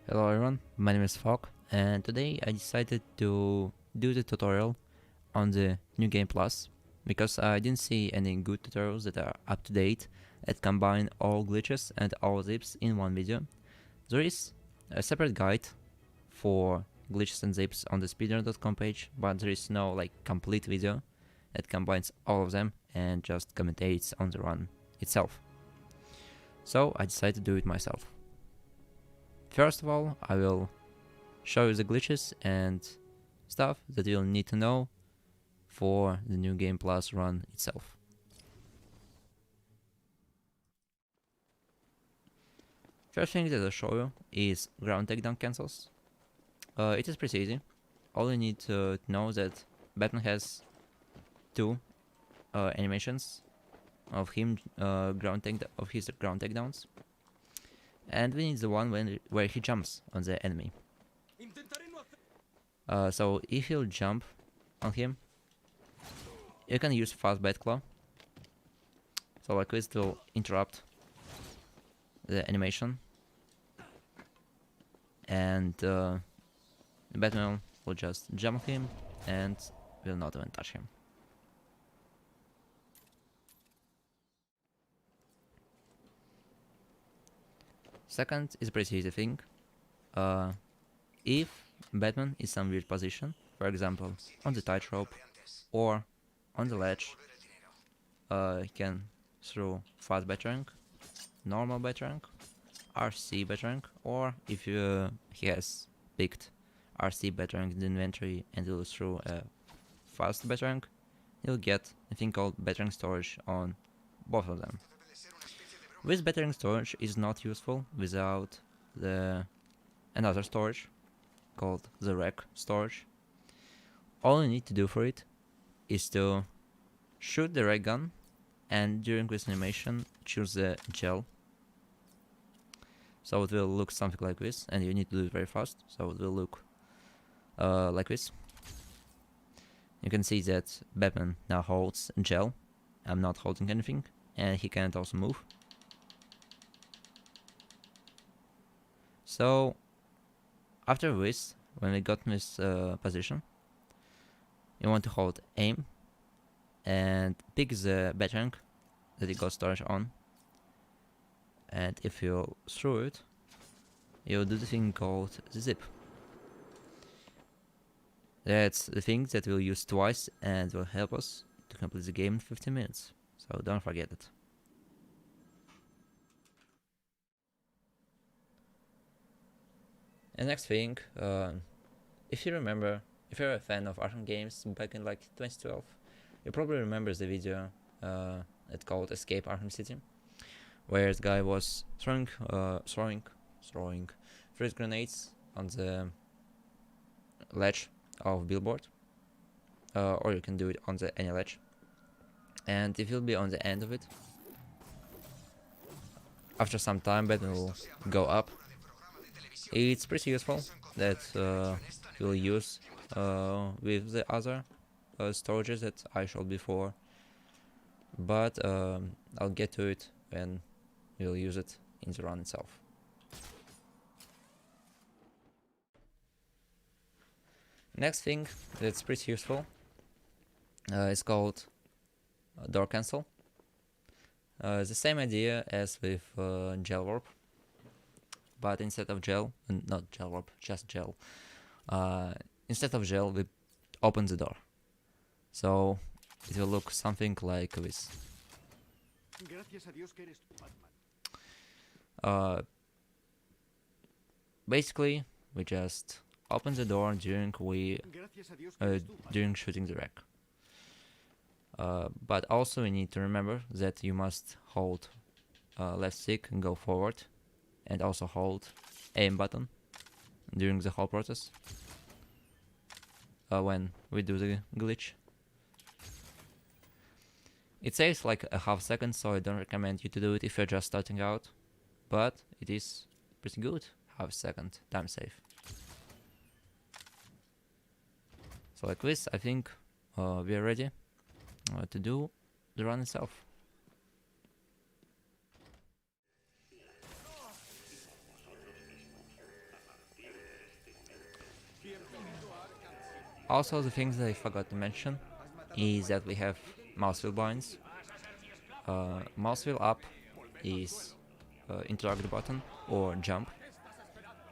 Hello everyone, my name is Fok, and today I decided to do the tutorial on the New Game Plus because I didn't see any good tutorials that are up to date that combine all glitches and all zips in one video. There is a separate guide for glitches and zips on the speedrun.com page, but there is no complete video that combines all of them and just commentates on the run itself. So I decided to do it myself. First of all, I will show you the glitches and stuff that you'll need to know for the New Game Plus run itself. First thing that I'll show you is ground takedown cancels. It is pretty easy. All you need to know is that Batman has two animations of him his ground takedowns. And we need the one where he jumps on the enemy. So if you jump on him, you can use fast bat claw. So like this will interrupt the animation, and Batman will just jump on him and will not even touch him. Second is a pretty easy thing. If Batman is in some weird position, for example on the tightrope or on the ledge, he can throw fast Batarang, normal Batarang, RC Batarang, or if he has picked RC Batarang in the inventory and will throw a fast Batarang, he'll get a thing called Batarang storage on both of them. This Batarang storage is not useful without another storage called the Wreck storage. All you need to do for it is to shoot the ray gun, and during this animation choose the gel. So it will look something like this, and you need to do it very fast, so it will look like this. You can see that Batman now holds gel. I'm not holding anything, and he can't also move. So after this, when we got in this position, you want to hold aim and pick the Batarang that you got storage on, and if you throw it, you'll do the thing called zip. That's the thing that we'll use twice and will help us to complete the game in 15 minutes, so don't forget it. And next thing, if you remember, if you're a fan of Arkham games back in 2012, you probably remember the video it's called Escape Arkham City, where the guy was throwing freeze grenades on the ledge of billboard, or you can do it on any ledge, and if you'll be on the end of it, after some time Batman will go up. It's pretty useful that you'll use with the other storages that I showed before, but I'll get to it when we'll use it in the run itself. Next thing that's pretty useful is called door cancel. The same idea as with gel warp, but instead of gel, not gel warp, just gel. Instead of gel, we open the door. So it will look something like this. Basically, we just open the door during shooting the wreck. But also we need to remember that you must hold left stick and go forward, and also hold aim button during the whole process when we do the glitch. It saves like a half second, so I don't recommend you to do it if you're just starting out, but it is pretty good, half second time save. So like this, I think we are ready to do the run itself. Also, the things that I forgot to mention is that we have Mousewheel blinds. Mousewheel up is interact the button or jump.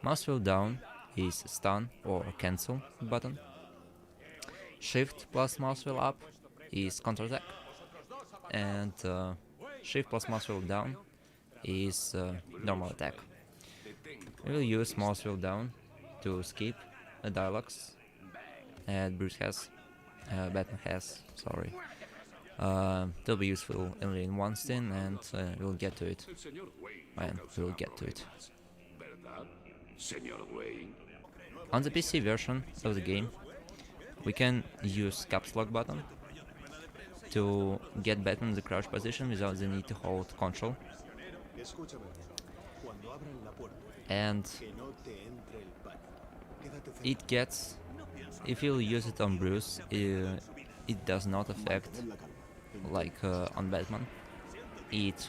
Mousewheel down is stun or cancel button. Shift plus mousewheel up is counterattack, and shift plus mousewheel down is normal attack. We will use mousewheel down to skip the dialogues and Bruce has, Batman has, sorry. They'll be useful only in one scene, and we'll get to it. And we'll get to it. On the PC version of the game, we can use caps lock button to get Batman in the crouch position without the need to hold control. And it gets, if you use it on Bruce, it does not affect like on Batman. It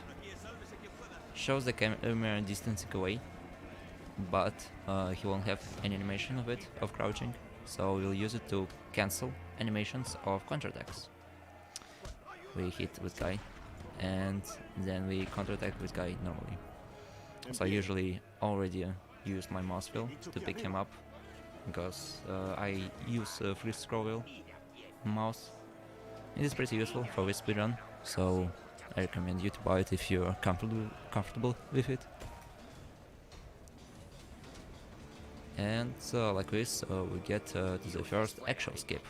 shows the camera distancing away, but he won't have any animation of it, of crouching, so we'll use it to cancel animations of counterattacks. We hit with guy, and then we counterattack with guy normally. So I usually already use my mouse wheel to pick him up, because I use free scroll wheel mouse. It is pretty useful for this speedrun, so I recommend you to buy it if you're comfortable with it. And like this, we get to the first actual skip.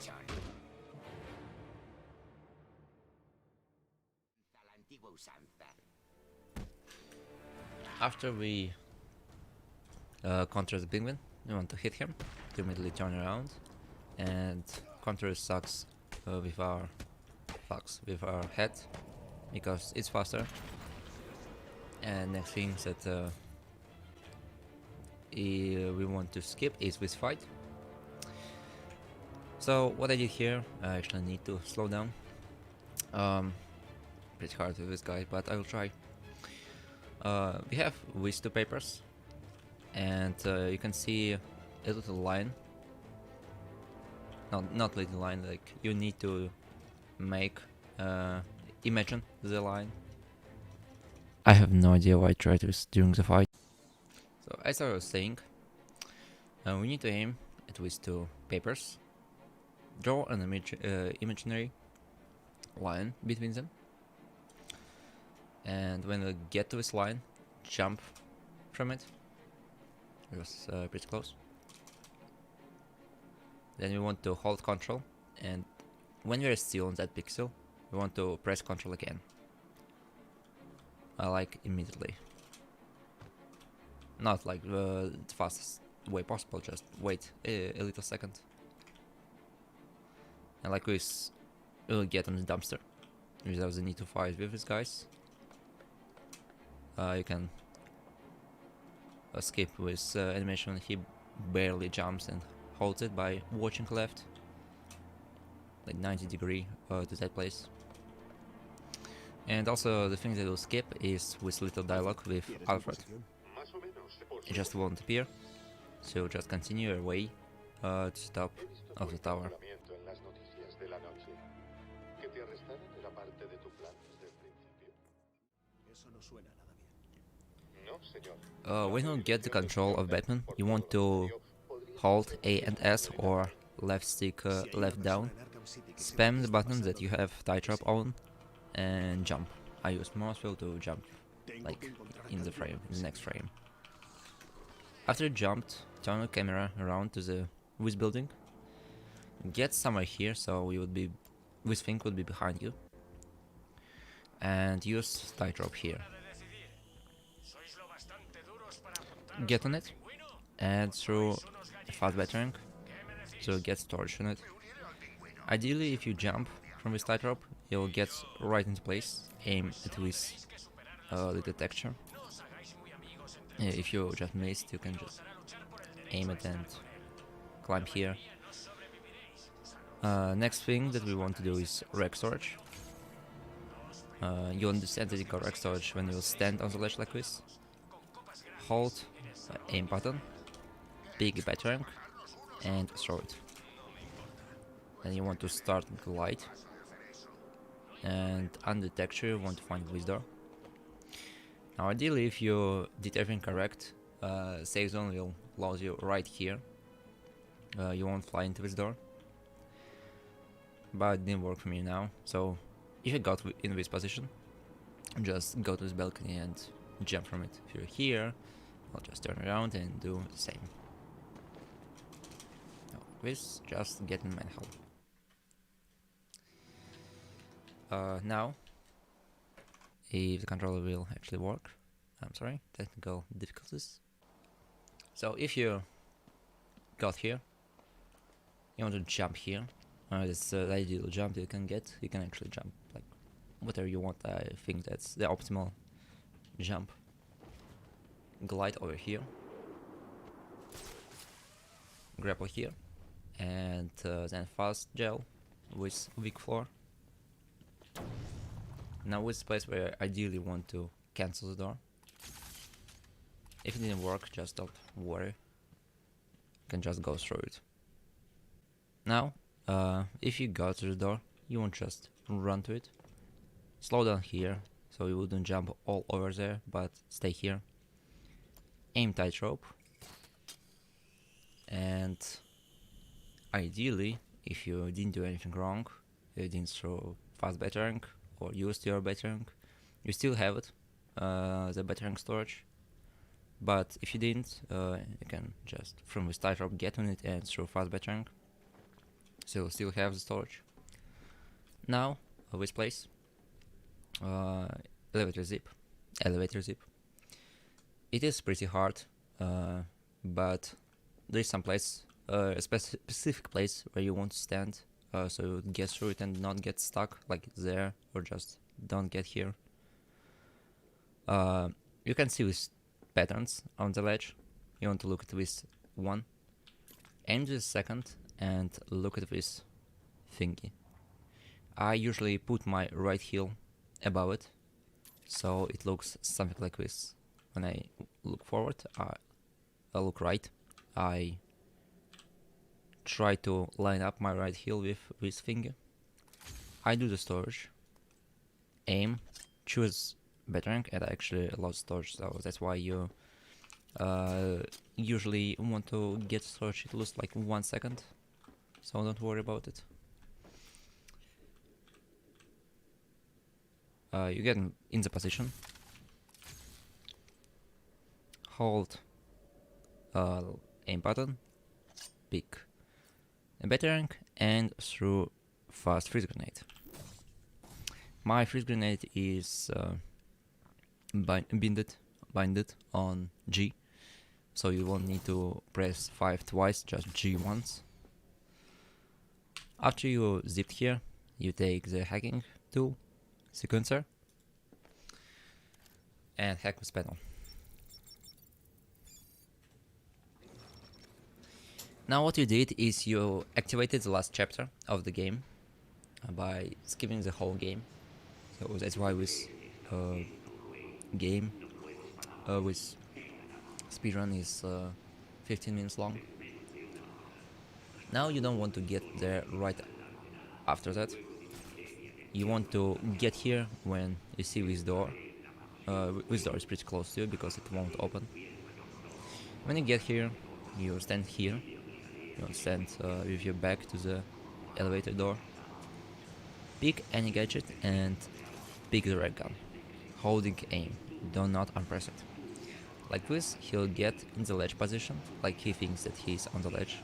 After we counter the penguin, we want to hit him to immediately turn around and counter his sucks with our head, because it's faster. And next thing that we want to skip is with fight. So what I did here, I actually need to slow down. Pretty hard with this guy, but I will try. We have these two papers, and you can see a little line. Not little line, like you need to make imagine the line. I have no idea why I tried this during the fight. So as I was saying, we need to aim at these two papers, draw an imaginary line between them, and when we get to this line, jump from it. It was pretty close. Then we want to hold control, and when we are still on that pixel, we want to press control again. Like immediately. Not like the fastest way possible, just wait a little second. And like this, we'll get on the dumpster without the need to fight with these guys. You can skip with animation. He barely jumps and holds it by watching left, like 90° to that place. And also the thing that will skip is with little dialogue with Alfred. It just won't appear, so just continue your way to the top of the tower. When you get the control of Batman, you want to hold A and S or left stick left down, spam the buttons that you have tightrope on, and jump. I use mousewheel to jump, like in the frame, in the next frame. After you jumped, turn the camera around to the this building, get somewhere here, so you would be, this thing would be behind you, and use tightrope here. Get on it, and through a fast Batarang, so get storage on it. Ideally, if you jump from this tightrope, you'll get right into place, aim at this little texture. If you just missed, you can just aim it and climb here. Next thing that we want to do is rack storage. You understand that you got rack storage when you stand on the ledge like this. Hold aim button, big Batarang, and throw it. then you want to start glide, and under texture you want to find this door. Now ideally, if you did everything correct, safe zone will allow you right here. You won't fly into this door, but it didn't work for me now. So if you got in this position, just go to this balcony and jump from it. If you're here, I'll just turn around and do the same. This just get in manhole. Now, if the controller will actually work, I'm sorry, technical difficulties. So if you got here, you want to jump here. That's the ideal jump you can get. You can actually jump like whatever you want. I think that's the optimal jump. Glide over here, grapple here, and then fast gel with weak floor. Now with this place where I ideally want to cancel the door. If it didn't work, just don't worry. You can just go through it. Now, if you got to the door, you won't just run to it. Slow down here, so you wouldn't jump all over there, but stay here. Aim tightrope. And ideally, if you didn't do anything wrong, you didn't throw fast Batarang or used your Batarang, you still have it, the Batarang storage. But if you didn't, you can just from this tightrope get on it and throw fast Batarang. So you'll still have the storage. Now, this place, elevator zip. It is pretty hard, but there is some place, a specific place where you want to stand, so you get through it and not get stuck like there, or just don't get here. You can see these patterns on the ledge. You want to look at this one, aim this second, and look at this thingy. I usually put my right heel above it, so it looks something like this. When I look forward, I look right. I try to line up my right heel with this finger. I do the storage, aim, choose Batarang, and I actually lost storage, so that's why you usually want to get storage. It looks like 1 second, so don't worry about it. You get in the position, hold aim button, pick a Batarang, and throw fast freeze grenade. My freeze grenade is binded on G, so you won't need to press 5 twice, just G once. After you zipped here, you take the hacking tool, sequencer, and hack this panel. Now what you did is you activated the last chapter of the game by skipping the whole game. So that's why this game with speedrun is 15 minutes long. Now you don't want to get there right after that. You want to get here when you see this door. This door is pretty close to you because it won't open. When you get here, you stand here. You stand with your back to the elevator door. Pick any gadget and pick the red gun. Holding aim. Do not unpress it. Like this, he'll get in the ledge position, like he thinks that he's on the ledge.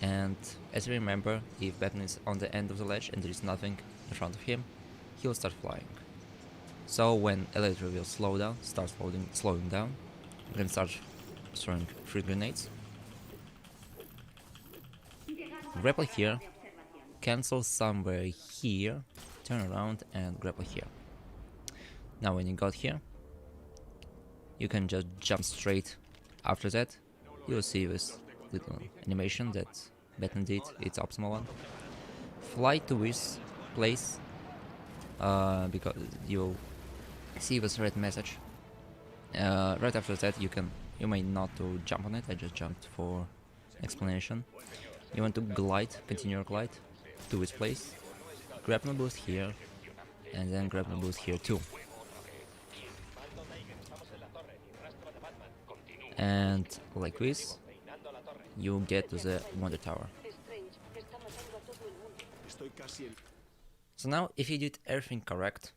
And as you remember, if Batman is on the end of the ledge and there is nothing in front of him, he'll start flying. So when elevator will slow down, start slowing down, you can start throwing free grenades. Grapple here, cancel somewhere here, turn around and grapple here. Now when you got here, you can just jump straight after that. You'll see this little animation that Batman did, it's optimal one. Fly to this place, because you'll see this red message. Right after that you may not to jump on it, I just jumped for explanation. You want to glide, continue your glide, to this place, grapple boost here, and then grapple boost here too. And like this, you get to the Wonder Tower. So now, if you did everything correct,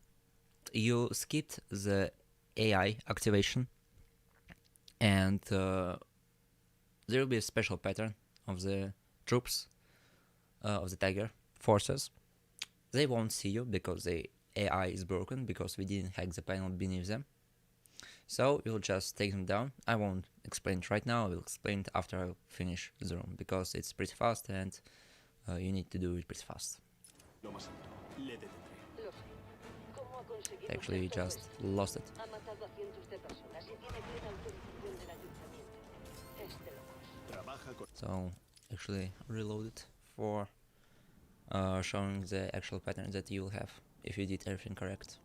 you skipped the AI activation, and there will be a special pattern of the troops of the Tiger forces. They won't see you because the AI is broken, because we didn't hack the panel beneath them. So we'll just take them down. I won't explain it right now, I will explain it after I finish the room, because it's pretty fast and you need to do it pretty fast. Actually, we just lost it. So actually reload it for showing the actual pattern that you will have if you did everything correct.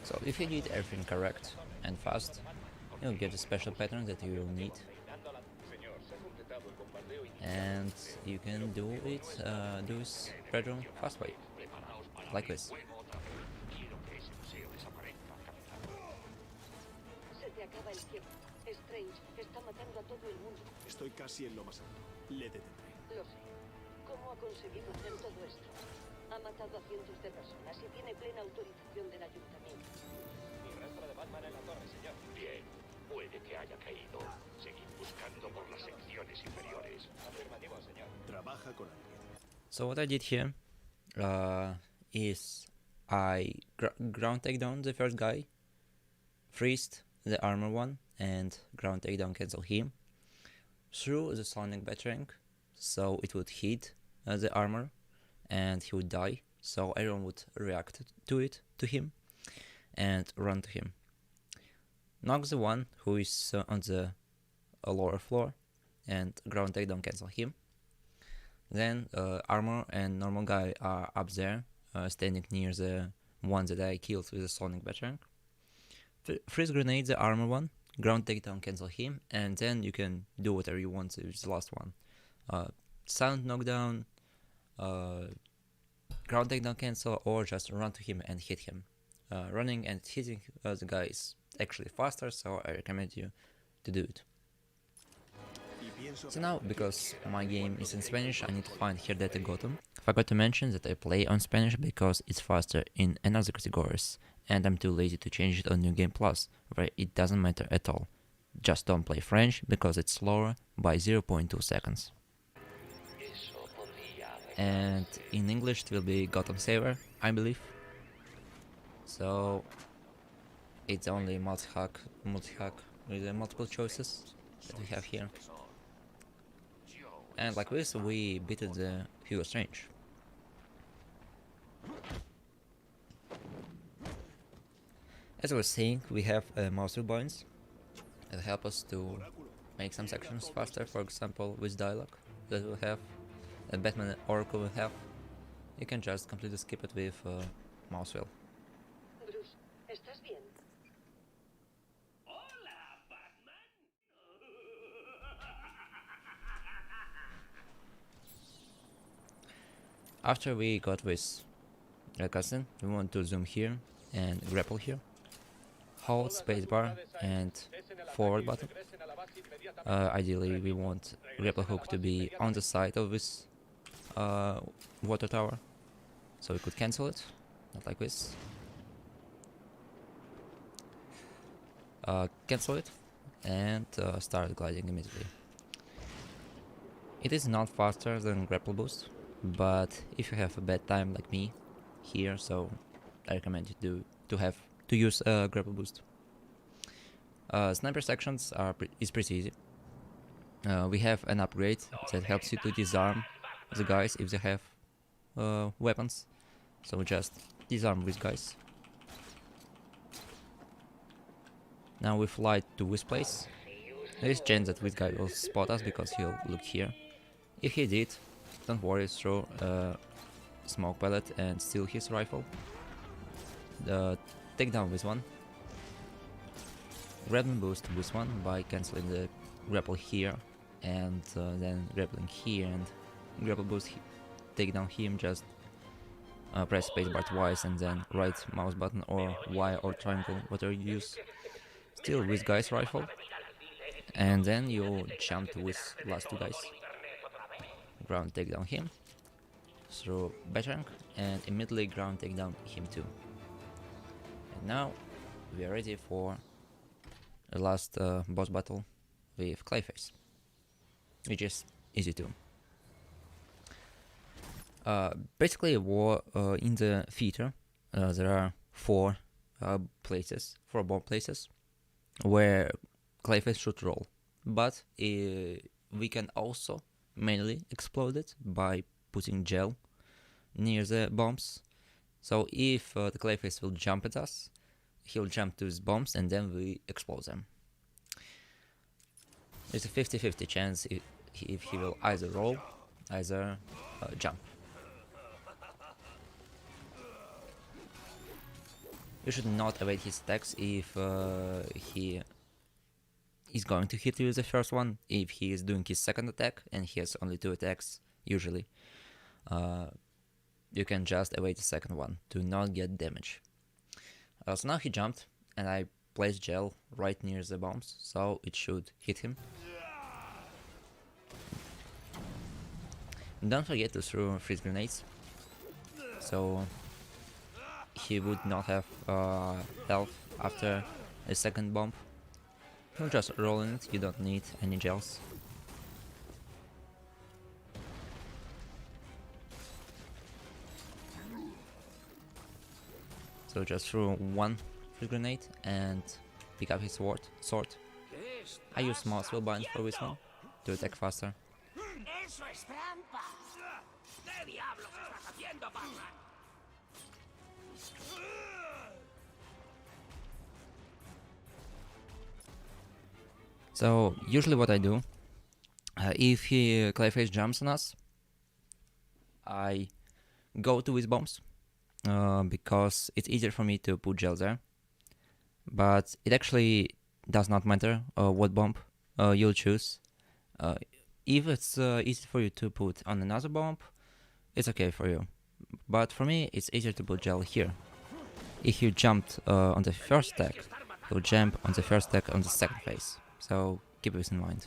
So if you did everything correct and fast, you'll get a special pattern that you will need. And you can do it, do this bedroom fast way, like this. Estoy casi en lo más alto. Le detendré. Lo sé. ¿Cómo ha conseguido hacer todo esto? Ha matado a cientos de personas y tiene plena autorización del ayuntamiento. Y rastro de Batman en la torre, señor. Bien. Puede que haya caído. Seguid buscando por las secciones inferiores. Afirmativo, señor. Trabaja con alguien. So what I did here is I ground takedown the first guy, freezed the armor one, and ground takedown cancel him, threw the sonic batarang, so it would hit the armor and he would die, so everyone would react to him and run to him. Knock the one who is on the lower floor and ground takedown cancel him. Then armor and normal guy are up there, standing near the one that I killed with the sonic batarang. Freeze grenade the armor one, ground takedown cancel him, and then you can do whatever you want with the last one. Silent knockdown, ground takedown cancel, or just run to him and hit him. Running and hitting the guy is actually faster, so I recommend you to do it. So now, because my game is in Spanish, I need to find here that I got them. Forgot to mention that I play on Spanish because it's faster in another categories, and I'm too lazy to change it on New Game Plus, where it doesn't matter at all. Just don't play French because it's slower by 0.2 seconds. And in English it will be Gotham Saver, I believe. So it's only multi-hack with the multiple choices that we have here. And like this we beat the Hugo Strange. As I was saying, we have Mousewheel buttons that help us to make some sections faster, for example with dialogue that we'll have, that Batman and Oracle will have. You can just completely skip it with Mousewheel. Bruce, ¿estás bien? After we got this cutscene, we want to zoom here and grapple here. Hold spacebar and forward button. Ideally we want grapple hook to be on the side of this water tower, so we could cancel it, not like this. Cancel it and start gliding immediately. It is not faster than grapple boost, but if you have a bad time like me here, so I recommend you to use grapple boost. Sniper sections is pretty easy. We have an upgrade that helps you to disarm the guys if they have weapons, so just disarm these guys. Now we fly to this place. There is chance that this guy will spot us because he'll look here. If he did, don't worry, throw a smoke pellet and steal his rifle. Take down this one. grappling boost this one by cancelling the grapple here and then grappling here and grapple boost take down him. Just press spacebar twice and then right mouse button or Y or triangle, whatever you use. Still with guy's rifle, and then you jump to with last two guys. Ground take down him through Batarang and immediately ground take down him too. And now we are ready for the last boss battle with Clayface, which is easy too. Basically, in the theater there are four bomb places where Clayface should roll, but we can also manually explode it by putting gel near the bombs. So if the Clayface will jump at us, he'll jump to his bombs and then we explode them. There's a 50-50 chance if he will either roll, either jump. You should not evade his attacks if he is going to hit you with the first one. If he is doing his second attack and he has only 2 attacks, usually, you can just evade the second one to not get damage. So now he jumped and I placed gel right near the bombs, so it should hit him. Don't forget to throw freeze grenades, so he would not have health after a second bomb. He'll just roll in it, you don't need any gels. So just throw one free grenade and pick up his sword. I use Mousewheel bind for this one to attack faster. Eso es trampa. ¿Qué diablos estás haciendo, Batman? So usually what I do, if Clayface jumps on us, I go to his bombs, because it's easier for me to put gel there. But it actually does not matter what bomb you'll choose. If it's easy for you to put on another bomb, it's okay for you. But for me, it's easier to put gel here. If you jumped on the first attack, you'll jump on the first attack on the second phase. So keep this in mind.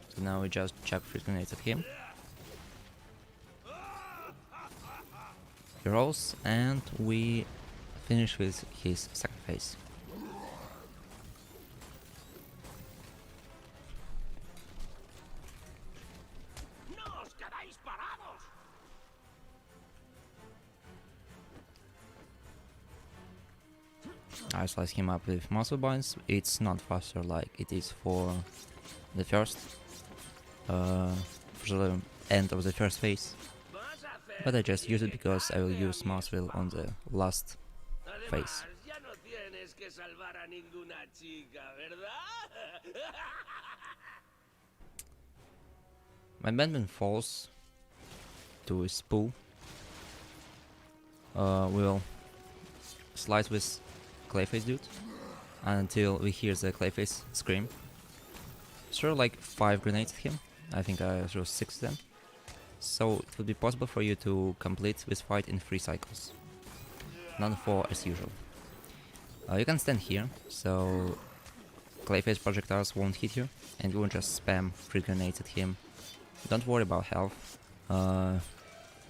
So now we just chuck freeze grenades at him. He rolls and we finish with his second phase. I slice him up with muscle binds. It's not faster like it is for the first, for the end of the first phase, but I just use it because I will use Mousewheel on the last phase. My Batman falls to his pool. We'll slide with Clayface dude until we hear the Clayface scream. Throw like 5 grenades at him. I think I threw 6 of them. So it would be possible for you to complete this fight in 3 cycles. Not 4 as usual. You can stand here, so Clayface projectiles won't hit you, and you won't just spam free grenades at him. Don't worry about health.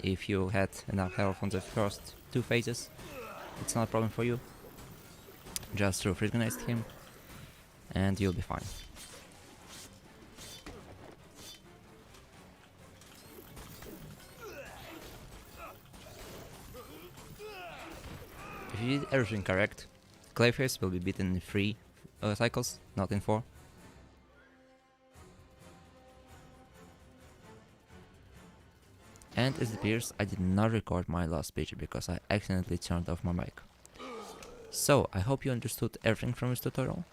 If you had enough health on the first 2 phases, it's not a problem for you. Just throw free grenades at him, and you'll be fine. If you did everything correct, Clayface will be beaten in 3 cycles, not in 4. And as it appears, I did not record my last speech because I accidentally turned off my mic. So, I hope you understood everything from this tutorial,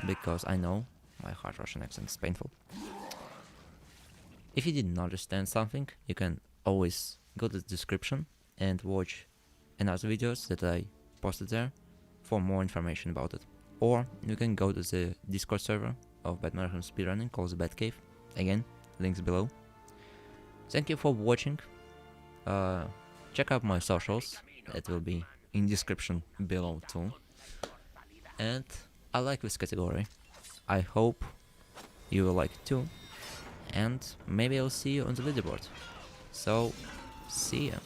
because I know my hard Russian accent is painful. If you didn't understand something, you can always go to the description and watch another videos that I posted there for more information about it. Or you can go to the Discord server of Batman Arkham Speedrunning called the Batcave. Again, links below. Thank you for watching. Check out my socials, it will be in description below too. And I like this category. I hope you will like it too. And maybe I'll see you on the leaderboard. So, see ya.